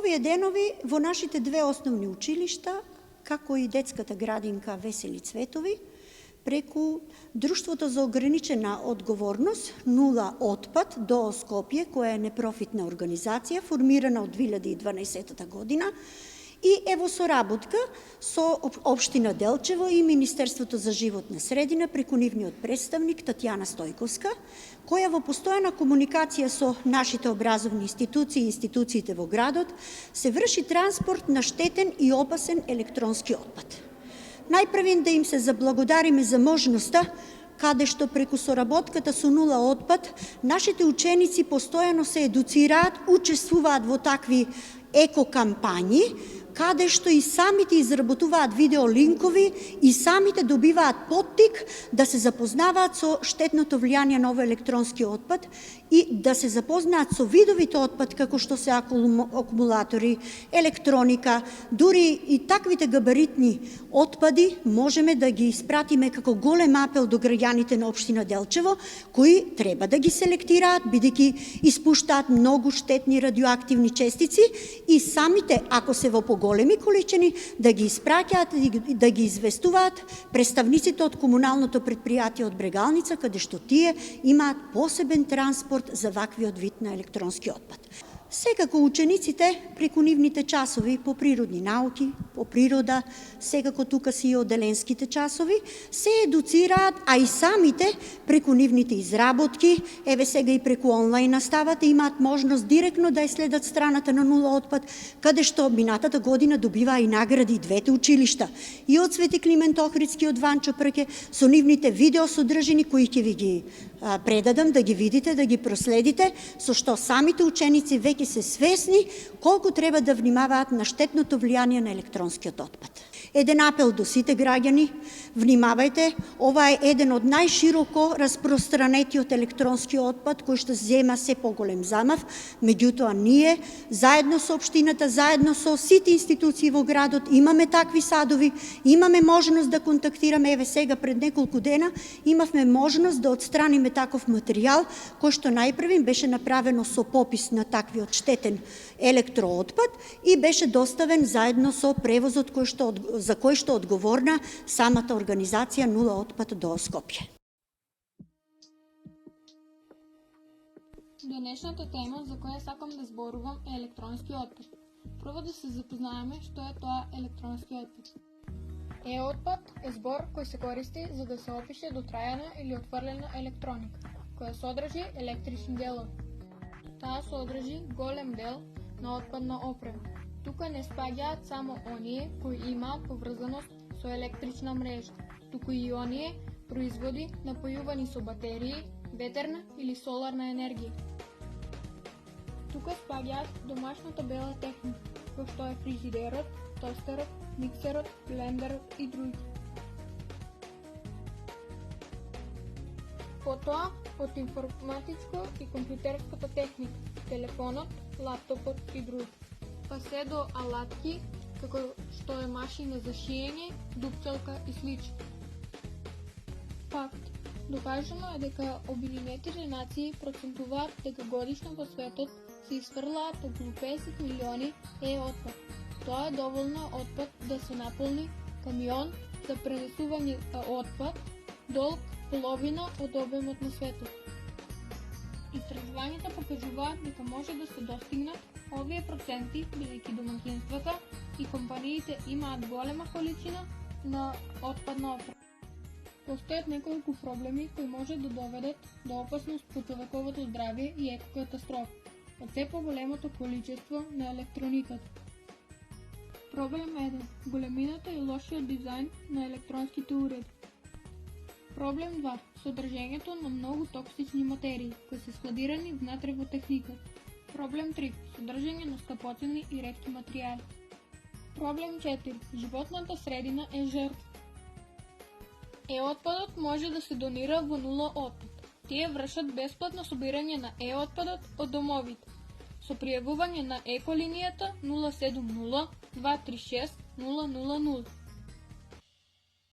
Овие денови во нашите две основни училишта, како и детската градинка Весели цветови, преку Друштвото за ограничена одговорност Нула отпад до Скопје, која е непрофитна организација, формирана од 2012 година, и ево соработка со Општина Делчево и Министерството за животна средина преку нивниот представник Татјана Стојковска, која во постојана комуникација со нашите образовни институции и институциите во градот се врши транспорт на штетен и опасен електронски отпад. Најпрвен да им се заблагодариме за можноста каде што преку соработката со Нула отпад нашите ученици постојано се едуцираат, учествуваат во такви еко-кампањи, каде што и самите изработуваат видеолинкови и самите добиваат поттик да се запознаваат со штетното влијание на овој електронски отпад и да се запознаат со видовите отпад, како што се акумулатори, електроника, дури и таквите габаритни отпади можеме да ги испратиме како голем апел до граѓаните на Општина Делчево, кои треба да ги селектираат, бидејќи испуштаат многу штетни радиоактивни честици и самите, ако се во големи количини, да ги испраќаат и да ги известуваат представниците од комуналното предпријатие од Брегалница, каде што тие имаат посебен транспорт за ваквиот вид на електронски отпад. Секако учениците преку нивните часови по природни науки, по природа, секако тука си и оделенските часови, се едуцираат, а и самите преку нивните изработки, еве сега и преку онлайн наставата, имаат можност директно да ја следат страната на Нула отпад, каде што минатата година добиваа и награди двете училишта, и од Свети Климент Охридски, од Ванчо Прке, со нивните видеосодржини кои ќе ви ги предадам да ги видите, да ги проследите, со што самите ученици веќе се свесни колку треба да внимаваат на штетното влијание на електронскиот отпад. Еден апел до сите граѓани, внимавајте, ова е еден од најшироко распространетиот електронски отпад кој што зема се поголем замав, меѓутоа ние заедно со општината, заедно со сите институции во градот имаме такви садови, имаме можност да контактираме, еве сега пред неколку дена имавме можност да отстраниме таков материјал кој што најпрвен беше направено со попис на таквиот штетен електроотпад и беше доставен заедно со превозот за кој што одговорна самата организација Нула отпад до Скопје. Денешната тема за која сакам да зборувам е електронски отпад. Прво да се запознаеме што е тоа електронски отпад. Е-отпад е збор кој се користи за да се опише дотрајана или отфрлена електроника, која содржи електрични делови. Таа содржи голем дел на отпадна опрема. Тука не спаѓаат само оние кои имаат поврзаност со електрична мрежа, туку и оние производи напојувани со батерии, ветерна или соларна енергија. Тука спаѓаат домашната бела техника, кој што е фрижидерот, тостерот, миксерот, блендерот и други. Потоа, од информатичко и компјутерската техника, телефонот, лаптопот и други. Па се до алатки, како што е машина за шиење, дупчалка и слично. Факт. Докажано е дека Обединетите нации процентуваат дека годишно во светот се изфрлаат околу 50 милиони е-отпад. Тоа е доволно отпад да се наполни камион за пренесување отпад, долг половина од обемот на светот. Истражувањата покажуваат дека може да се достигнат овие проценти, бидејќи домаќинствата и компаниите имаат голема количина на отпадна опрема. Постојат неколку проблеми кои може да доведат до опасност по човековото здравје и екокатастрофа од се поголемото количество на електрониката. Проблем 1. Големината и лошиот дизајн на електронските уреди. Проблем 2. Содржењето на многу токсични материи кои се складирани внатре во техниката. Проблем 3. Содржање на скапоцени и ретки материјали. Проблем 4. Животната средина е жртва. Е-отпадот може да се донира во Нула отпад. Тие вршат бесплатно собирање на е-отпадот од домовите со пријавување на еко линијата 070 236 000.